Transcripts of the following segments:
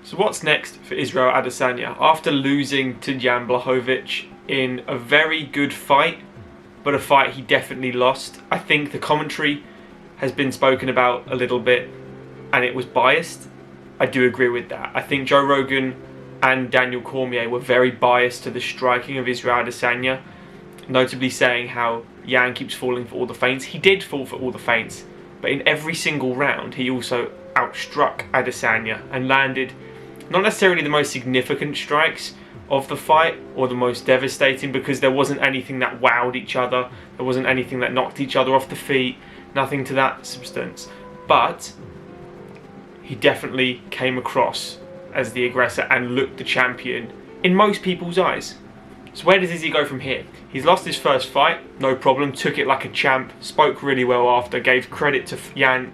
So what's next for Israel Adesanya? After losing to Jan Blachowicz in a very good fight, but a fight he definitely lost, I think the commentary has been spoken about a little bit and it was biased. I do agree with that. I think Joe Rogan and Daniel Cormier were very biased to the striking of Israel Adesanya, notably saying how Jan keeps falling for all the feints. He did fall for all the feints, but in every single round he also outstruck Adesanya and landed not necessarily the most significant strikes of the fight or the most devastating, because there wasn't anything that wowed each other, there wasn't anything that knocked each other off the feet, nothing to that substance. But he definitely came across as the aggressor and looked the champion in most people's eyes. So where does Izzy go from here? He's lost his first fight, no problem, took it like a champ, spoke really well after, gave credit to Jan,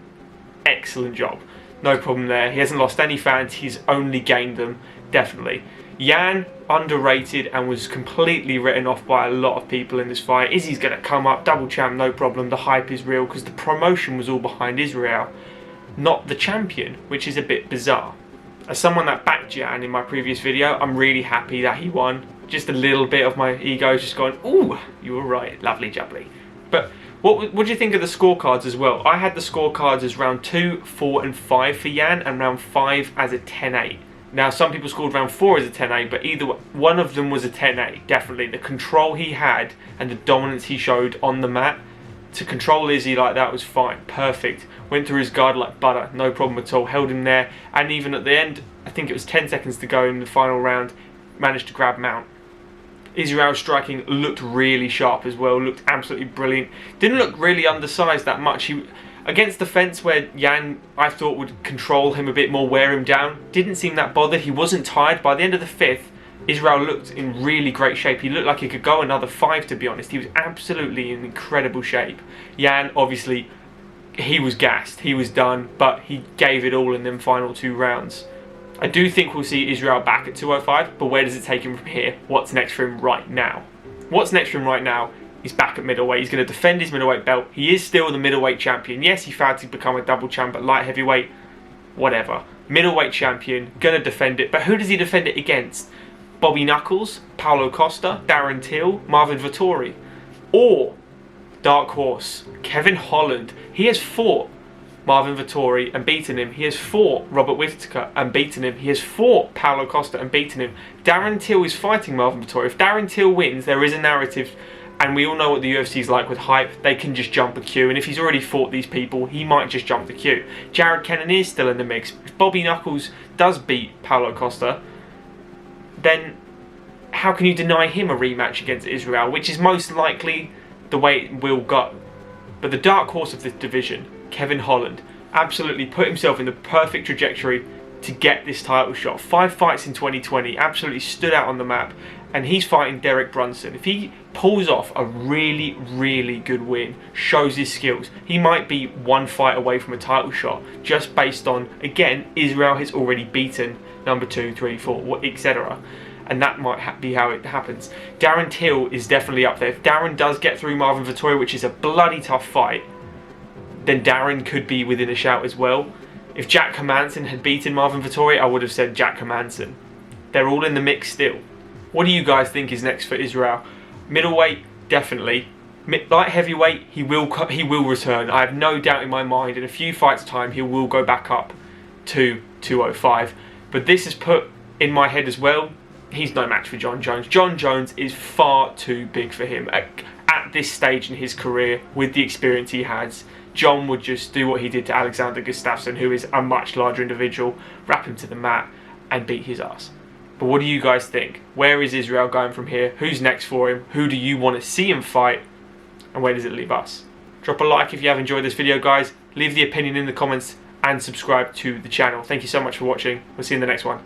excellent job. No problem there. He hasn't lost any fans, he's only gained them, definitely. Jan, underrated and was completely written off by a lot of people in this fight. Izzy's going to come up, double champ, no problem. The hype is real because the promotion was all behind Israel, not the champion, which is a bit bizarre. As someone that backed Jan in my previous video, I'm really happy that he won. Just a little bit of my ego just going, ooh, you were right, lovely jubbly. But what do you think of the scorecards as well? I had the scorecards as round 2, 4 and 5 for Jan and round 5 as a 10-8. Now some people scored round 4 as a 10-8, but either one of them was a 10-8, definitely. The control he had and the dominance he showed on the mat to control Izzy like that was fine, perfect. Went through his guard like butter, no problem at all, held him there, and even at the end, I think it was 10 seconds to go in the final round, managed to grab Mount. Israel's striking looked really sharp as well, looked absolutely brilliant. Didn't look really undersized that much. He, against the fence where Jan, I thought, would control him a bit more, wear him down, didn't seem that bothered. He wasn't tired. By the end of the 5th, Israel looked in really great shape. He looked like he could go another 5, to be honest. He was absolutely in incredible shape. Jan, obviously, he was gassed. He was done, but he gave it all in them final 2 rounds. I do think we'll see Israel back at 205, but where does it take him from here? What's next for him right now? What's next for him right now? He's back at middleweight. He's going to defend his middleweight belt. He is still the middleweight champion. Yes, he failed to become a double champ at light heavyweight. Whatever. Middleweight champion, going to defend it. But who does he defend it against? Bobby Knuckles, Paulo Costa, Darren Till, Marvin Vettori. Or, dark horse, Kevin Holland. He has fought Marvin Vettori and beaten him. He has fought Robert Whittaker and beaten him. He has fought Paulo Costa and beaten him. Darren Till is fighting Marvin Vettori. If Darren Till wins, there is a narrative, and we all know what the UFC is like with hype. They can just jump a queue, and if he's already fought these people, he might just jump the queue. Jared Kennan is still in the mix. If Bobby Knuckles does beat Paulo Costa, then how can you deny him a rematch against Israel, which is most likely the way it will go. But the dark horse of this division, Kevin Holland, absolutely put himself in the perfect trajectory to get this title shot. 5 fights in 2020, absolutely stood out on the map, and he's fighting Derek Brunson. If he pulls off a really, really good win, shows his skills, he might be 1 fight away from a title shot, just based on, again, Israel has already beaten number 2, 3, 4, etc. And that might be how it happens. Darren Till is definitely up there. If Darren does get through Marvin Vettori, which is a bloody tough fight, then Darren could be within a shout as well. If Jack Hermansson had beaten Marvin Vettori, I would have said Jack Hermansson. They're all in the mix still. What do you guys think is next for Israel? Middleweight, definitely. Light heavyweight, he will return. I have no doubt in my mind, in a few fights' time, he will go back up to 205. But this is put in my head as well, he's no match for Jon Jones. Jon Jones is far too big for him. At this stage in his career, with the experience he has, Jon would just do what he did to Alexander Gustafsson, who is a much larger individual, wrap him to the mat and beat his ass. But what do you guys think? Where is Israel going from here? Who's next for him? Who do you want to see him fight? And where does it leave us? Drop a like if you have enjoyed this video, guys. Leave the opinion in the comments and subscribe to the channel. Thank you so much for watching. We'll see you in the next one.